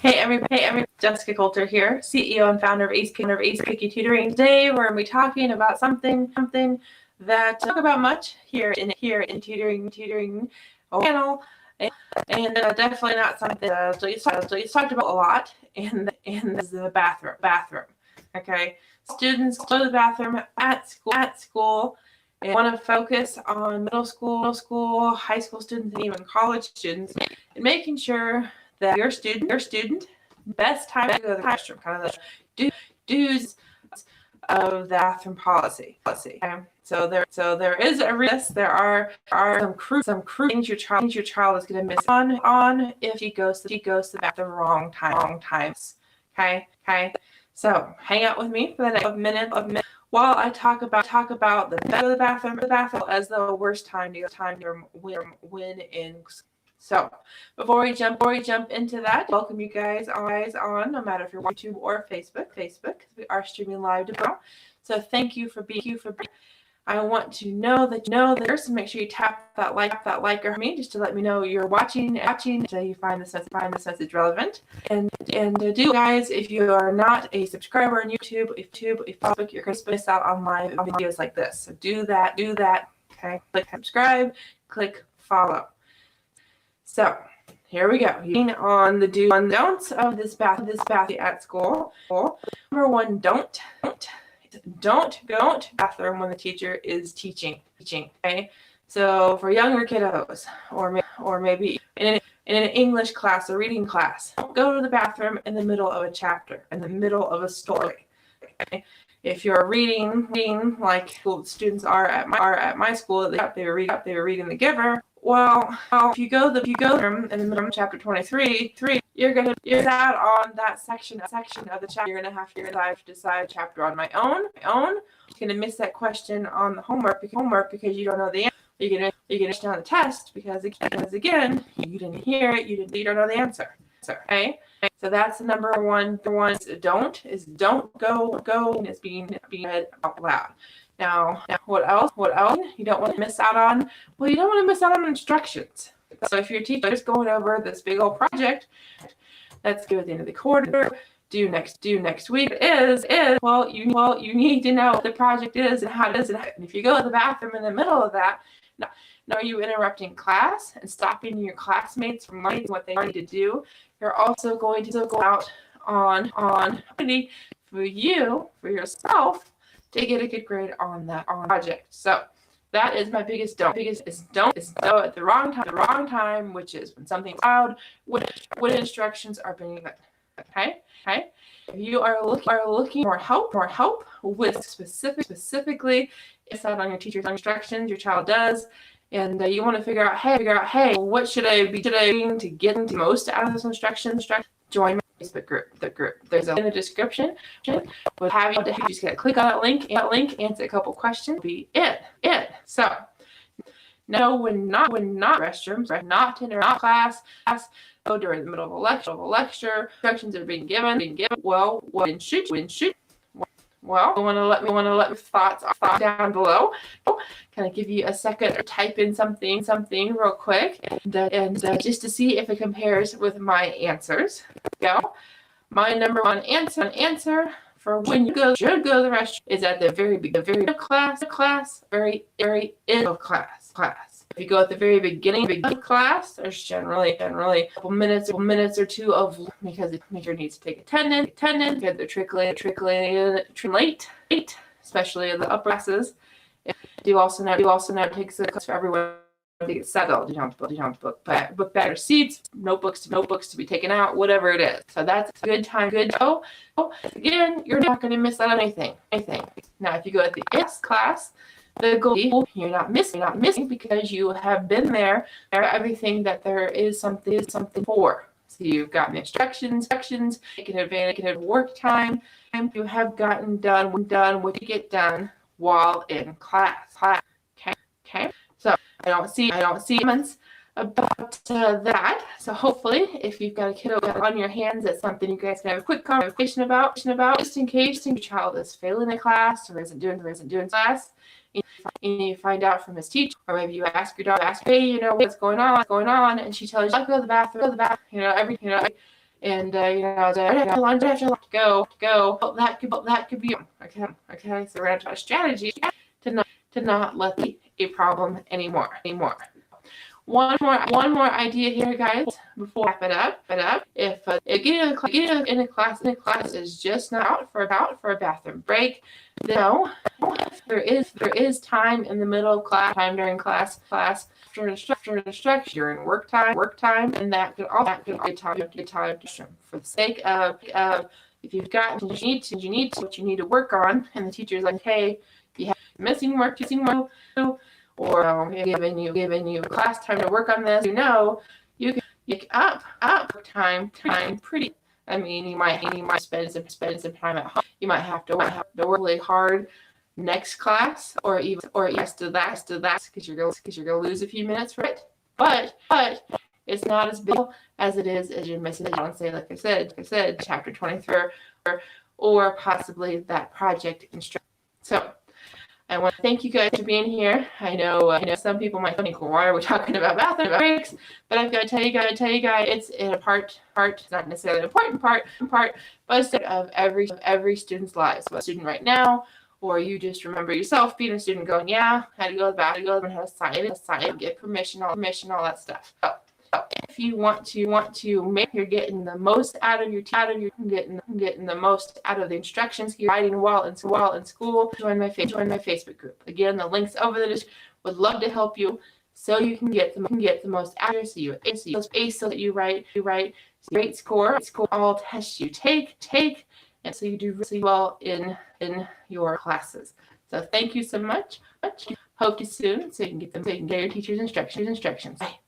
Hey, Jessica Coulter here, CEO and founder of Ace Picky Tutoring. Today we're going to be talking about something that I talk about much here in tutoring channel, and definitely not something that it's talked about a lot. And is the bathroom. Okay, students go to the bathroom at school. And want to focus on middle school, high school students, and even college students, and making sure that your student best time to go to the restroom, kind of the do's of the bathroom policy. Okay? So there is a risk. There are some crucial things your child is going to miss on if he goes to the bathroom wrong times. Okay. So hang out with me for the next minute while I talk about the bathroom as the worst time to when in. So before we jump into that, welcome you guys on, no matter if you're watching YouTube or Facebook, because we are streaming live tomorrow. So thank you for being. I want to know that so make sure you tap that like or me just to let me know you're watching until you find this message relevant. And do guys, if you are not a subscriber on YouTube, Facebook, you're going to miss out on my videos like this. So do that. Okay, click subscribe, click follow. So here we go. On the do's and don'ts of this bath at school. Number one, don't go to the bathroom when the teacher is teaching. Okay, so for younger kiddos, or maybe in an English class or reading class, don't go to the bathroom in the middle of a chapter, in the middle of a story. Okay? If you're reading like students are at my school, they were reading The Giver. Well, if you go in the middle of chapter 23, you're out on that section of the chapter. You're gonna have to decide a chapter on my own. You're gonna miss that question on the homework because you don't know the answer. You're gonna miss on the test because again you didn't hear it. You don't know the answer. Okay. So that's the number one. Don't go is being read out loud. Now, what else? You don't want to miss out on? Well, you don't want to miss out on instructions. So if your teacher is going over this big old project that's due at the end of the quarter, due next week is you need to know what the project is and how it is. And if you go to the bathroom in the middle of that, now are you interrupting class and stopping your classmates from learning what they need to do? You're also going to go out on opportunity for yourself to get a good grade on that project. So that is my biggest don't. Don't go at the wrong time, which is when something's loud, when instructions are being given. Okay. If you are looking for help with specifically, it's out on your teacher's instructions. Your child does. And you want to figure out, hey, what should I be doing to get the most out of those instructions? Join my Facebook group. The group. There's a link in the description. We'll have you just gotta click on that link, answer a couple questions. Be it. So no, when not restrooms, not in our class. Go during the middle of a lecture. Instructions are being given. Well, when should? Well, I want to let your thoughts down below. Can I give you a second to type in something real quick, and just to see if it compares with my answers? Go. My number one answer for when you should go to the restroom is at the very end of class, very end of class. If you go at the very beginning of class, there's generally a couple minutes or two of because the teacher needs to take attendance because they're trickling in late, especially in the upper classes. You also know it takes a class for everyone to get settled. You don't have to book bag receipts, notebooks to be taken out, whatever it is. So that's a good time. Good to go. Again, you're not going to miss out on anything. Now, if you go at the end of class, the goal you're not missing because you have been there. Everything that there is something for. So you've gotten instructions, taken advantage of work time, and you have gotten done what you get done while in class. Okay. So I don't see comments about that. So hopefully, if you've got a kiddo on your hands, that's something you guys can have a quick conversation about, just in case your child is failing a class or isn't doing class. And you find out from his teacher, or maybe you ask your dog, hey, what's going on, and she tells you, I'll go to the bathroom, and after lunch, go. Well, that could be okay. Okay, so we're gonna talk strategy to not let a problem anymore. One more idea here, guys, before I wrap it up. If getting in a class is just not out for a bathroom break, then no, there is time in the middle of class, time during class, after instruction, during work time, and that could be time for the sake of if you've got what you need to work on, and the teacher's like, hey, if you have missing work, or giving you class time to work on this, you can pick up time pretty. I mean, you might spend some time at home. You might have to work really hard next class, or even to that because you're gonna lose a few minutes for it. But it's not as big as it is as you're missing out on, say, like I said, chapter 23, or possibly that project instruction. So I want to thank you guys for being here. I know some people might think, well, why are we talking about bathroom breaks? But I've got to tell you guys, it's in a part. It's not necessarily an important part, but it's of every student's lives. So a student right now, or you just remember yourself being a student going, yeah, I had to go to the bathroom, and had to sign, get permission, all that stuff. So if you want to make you're getting the most out of your getting the most out of the instructions you're writing while in school, join my Facebook group. Again, the link's over there. Would love to help you so you can get the most out of you. Ace so that you write great score all tests you take, and so you do really well in your classes. So thank you so much. Hope to see you soon so you can get your teacher's instructions. Bye.